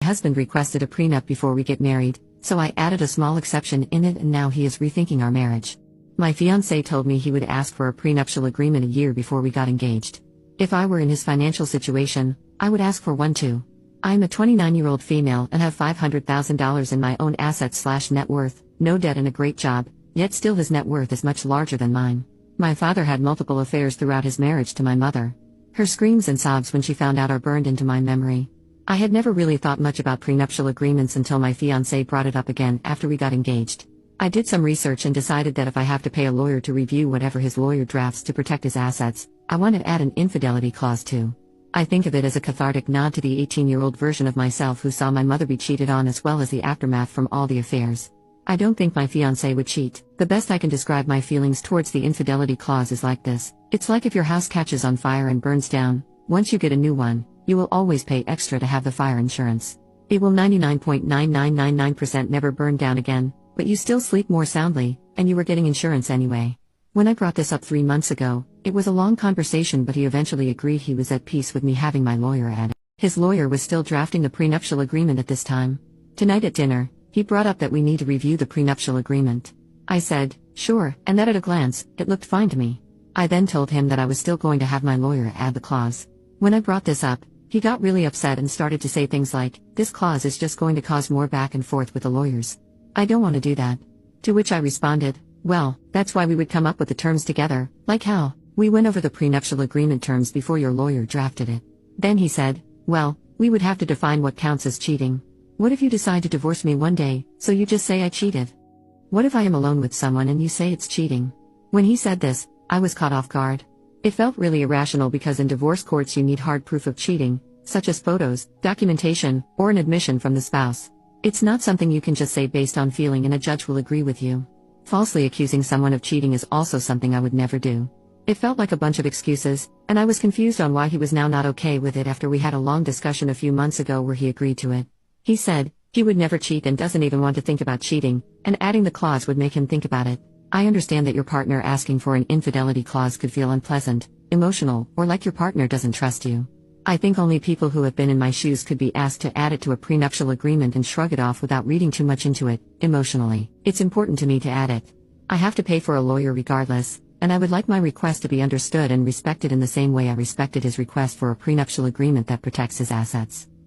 husband requested a prenup before we get married, so I added a small exception in it and now he is rethinking our marriage. My fiancé told me he would ask for a prenuptial agreement a year before we got engaged. If I were in his financial situation, I would ask for one too. I'm a 29-year-old female and have $500,000 in my own assets/net worth, no debt and a great job, yet still his net worth is much larger than mine. My father had multiple affairs throughout his marriage to my mother. Her screams and sobs when she found out are burned into my memory. I had never really thought much about prenuptial agreements until my fiancé brought it up again after we got engaged. I did some research and decided that if I have to pay a lawyer to review whatever his lawyer drafts to protect his assets, I want to add an infidelity clause too. I think of it as a cathartic nod to the 18-year-old version of myself who saw my mother be cheated on as well as the aftermath from all the affairs. I don't think my fiancé would cheat. The best I can describe my feelings towards the infidelity clause is like this. It's like if your house catches on fire and burns down, once you get a new one, you will always pay extra to have the fire insurance. It will 99.9999% never burn down again, but you still sleep more soundly, and you were getting insurance anyway. When I brought this up 3 months ago, it was a long conversation but he eventually agreed he was at peace with me having my lawyer add it. His lawyer was still drafting the prenuptial agreement at this time. Tonight at dinner, he brought up that we need to review the prenuptial agreement. I said, sure, and that at a glance, it looked fine to me. I then told him that I was still going to have my lawyer add the clause. When I brought this up, he got really upset and started to say things like, this clause is just going to cause more back and forth with the lawyers. I don't want to do that. To which I responded, well, that's why we would come up with the terms together, like how we went over the prenuptial agreement terms before your lawyer drafted it. Then he said, well, we would have to define what counts as cheating. What if you decide to divorce me one day, so you just say I cheated? What if I am alone with someone and you say it's cheating? When he said this, I was caught off guard. It felt really irrational because in divorce courts you need hard proof of cheating, such as photos, documentation, or an admission from the spouse. It's not something you can just say based on feeling and a judge will agree with you. Falsely accusing someone of cheating is also something I would never do. It felt like a bunch of excuses, and I was confused on why he was now not okay with it after we had a long discussion a few months ago where he agreed to it. He said, he would never cheat and doesn't even want to think about cheating, and adding the clause would make him think about it. I understand that your partner asking for an infidelity clause could feel unpleasant, emotional, or like your partner doesn't trust you. I think only people who have been in my shoes could be asked to add it to a prenuptial agreement and shrug it off without reading too much into it, emotionally. It's important to me to add it. I have to pay for a lawyer regardless, and I would like my request to be understood and respected in the same way I respected his request for a prenuptial agreement that protects his assets.